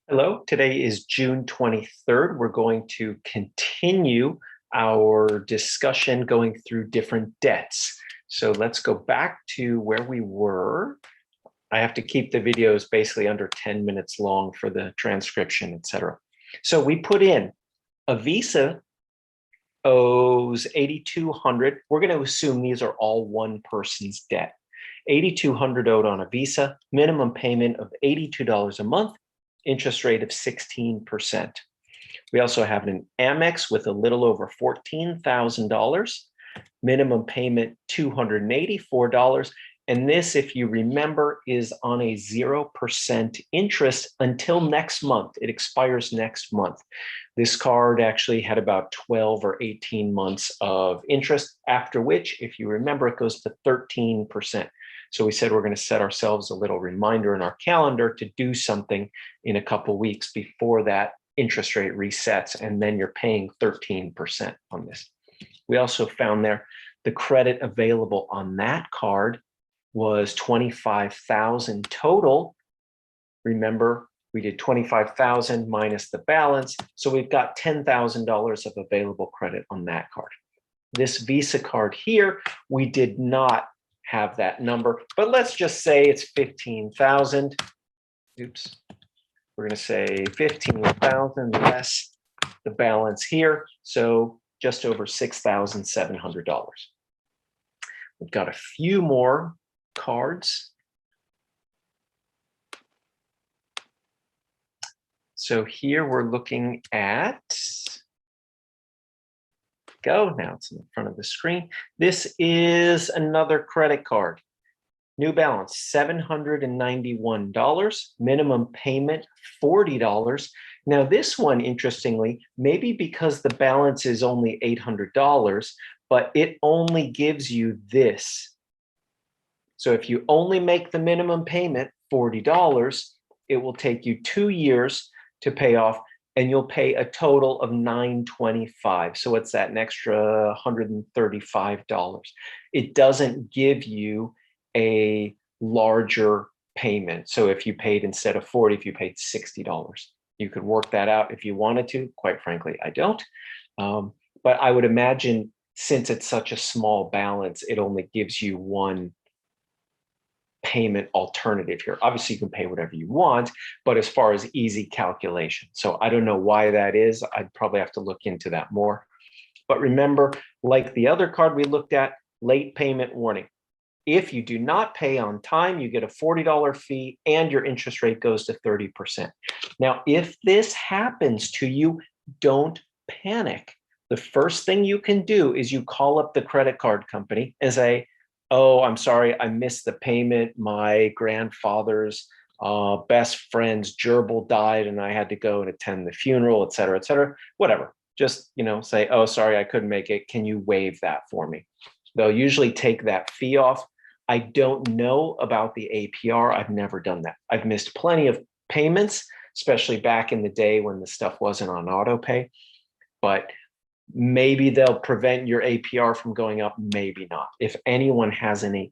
Hello, today is June 23rd. We're going to continue our discussion going through different debts. So let's go back to where we were. I have to keep the videos basically under 10 minutes long for the transcription, etc. So we put in a Visa owes $8,200. We're going to assume these are all one person's debt. $8,200 owed on a Visa, minimum payment of $82 a month, interest rate of 16%. We also have an Amex with a little over $14,000, minimum payment $284. And this, if you remember, is on a 0% interest until next month. It expires next month. This card actually had about 12 or 18 months of interest, after which, if you remember, it goes to 13%. So we said we're going to set ourselves a little reminder in our calendar to do something in a couple of weeks before that interest rate resets, and then you're paying 13% on this. We also found there the credit available on that card was $25,000 total. Remember, we did $25,000 minus the balance, so we've got $10,000 of available credit on that card. This Visa card here, we did not have that number, but let's just say it's 15,000. Oops. We're going to say 15,000 less the balance here, so just over $6,700. We've got a few more cards. So here we're looking at, now it's in front of the screen. This is another credit card. New balance, $791, minimum payment, $40. Now this one, interestingly, maybe because the balance is only $800, but it only gives you this. So if you only make the minimum payment, $40, it will take you 2 years to pay off, and you'll pay a total of $925. So it's that an extra $135. It doesn't give you a larger payment. So if you paid instead of $40, if you paid $60, you could work that out if you wanted to. Quite frankly, I don't. But I would imagine since it's such a small balance, it only gives you one payment alternative here. Obviously, you can pay whatever you want, but as far as easy calculation. So I don't know why that is. I'd probably have to look into that more. But remember, like the other card we looked at, late payment warning. If you do not pay on time, you get a $40 fee and your interest rate goes to 30%. Now, if this happens to you, don't panic. The first thing you can do is you call up the credit card company and say, oh, I'm sorry, I missed the payment. My grandfather's best friend's gerbil died and I had to go and attend the funeral, et cetera, whatever. Just, say, oh, sorry, I couldn't make it. Can you waive that for me? They'll usually take that fee off. I don't know about the APR. I've never done that. I've missed plenty of payments, especially back in the day when the stuff wasn't on auto pay, but maybe they'll prevent your APR from going up, maybe not. If anyone has any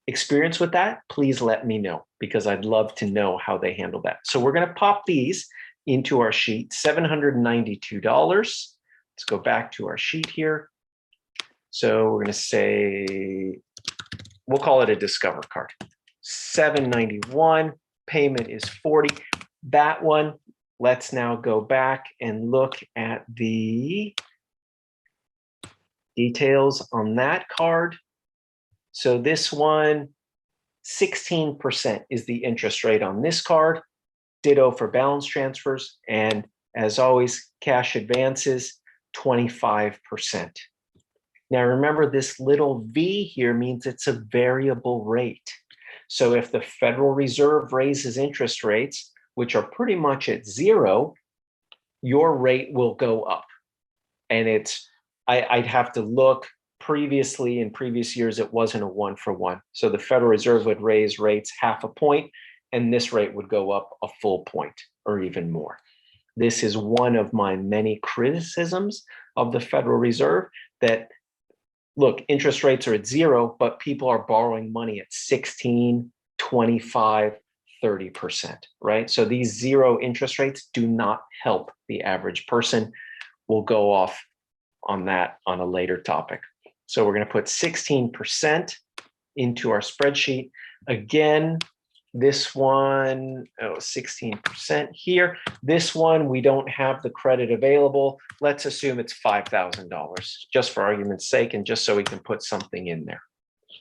experience with that, please let me know, because I'd love to know how they handle that. So we're going to pop these into our sheet, $792. Let's go back to our sheet here. So we're going to say, we'll call it a Discover card. $791, payment is $40. That one, let's now go back and look at the details on that card. So this one, 16% is the interest rate on this card. Ditto for balance transfers. And as always, cash advances, 25%. Now remember, this little V here means it's a variable rate. So if the Federal Reserve raises interest rates, which are pretty much at zero, your rate will go up. And I'd have to look. Previously, in previous years, it wasn't a 1-for-1. So the Federal Reserve would raise rates half a point, and this rate would go up a full point or even more. This is one of my many criticisms of the Federal Reserve, that look, interest rates are at 0, but people are borrowing money at 16, 25, 30%, right? So these 0 interest rates do not help the average person. We'll go off on that on a later topic. So we're going to put 16% into our spreadsheet. Again, this one, 16% here. This one, we don't have the credit available. Let's assume it's $5,000, just for argument's sake, and just so we can put something in there,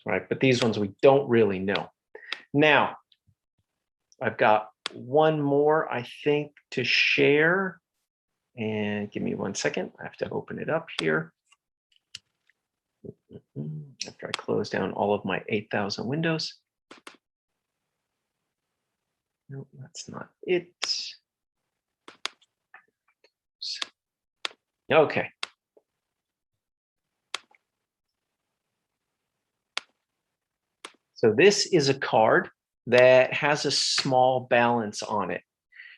right? But these ones we don't really know. Now, I've got one more, I think, to share. And give me 1 second. I have to open it up here. After I close down all of my 8,000 windows. No, that's not it. Okay. So this is a card that has a small balance on it.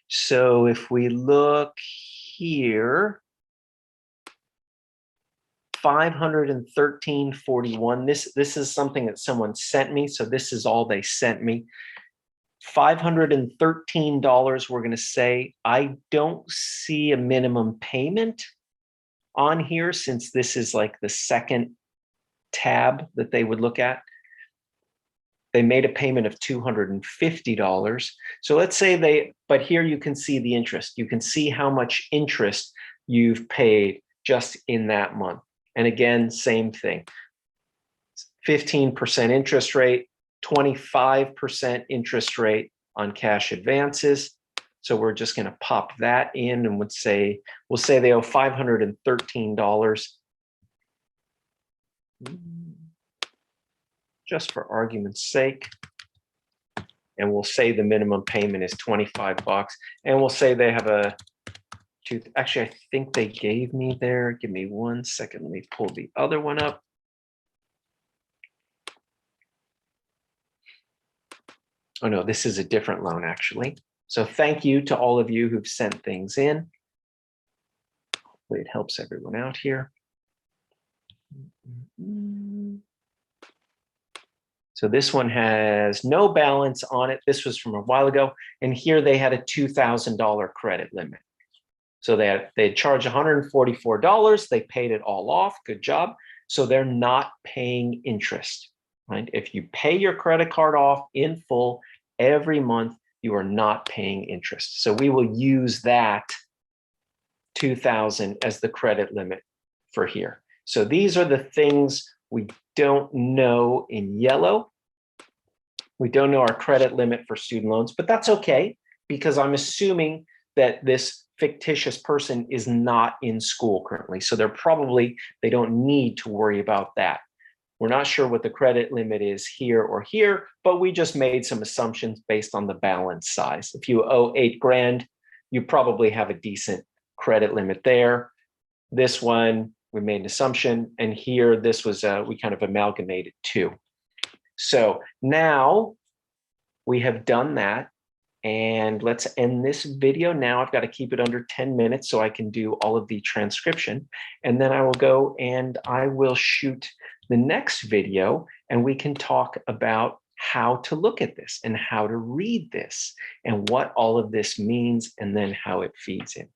So if we look here, 513.41. This is something that someone sent me. So this is all they sent me. $513, we're going to say. I don't see a minimum payment on here, since this is like the second tab that they would look at. They made a payment of $250. So let's say but here you can see the interest. You can see how much interest you've paid just in that month. And again, same thing. 15% interest rate, 25% interest rate on cash advances. So we're just going to pop that in, and we'll say they owe $513. Just for argument's sake. And we'll say the minimum payment is $25. And we'll say they have actually, I think they gave me there. Give me 1 second. Let me pull the other one up. Oh no, this is a different loan actually. So thank you to all of you who've sent things in. Hopefully it helps everyone out here. So this one has no balance on it. This was from a while ago. And here they had a $2,000 credit limit. So they charged $144. They paid it all off. Good job. So they're not paying interest, right? If you pay your credit card off in full every month, you are not paying interest. So we will use that $2,000 as the credit limit for here. So these are the things we don't know in yellow. We don't know our credit limit for student loans, but that's okay, because I'm assuming that this fictitious person is not in school currently. So they don't need to worry about that. We're not sure what the credit limit is here or here, but we just made some assumptions based on the balance size. If you owe $8,000, you probably have a decent credit limit there. This one, we made an assumption, and here this was we kind of amalgamated two. So now we have done that, and let's end this video now. I've got to keep it under 10 minutes so I can do all of the transcription, and then I will go and I will shoot the next video, and we can talk about how to look at this and how to read this and what all of this means, and then how it feeds in.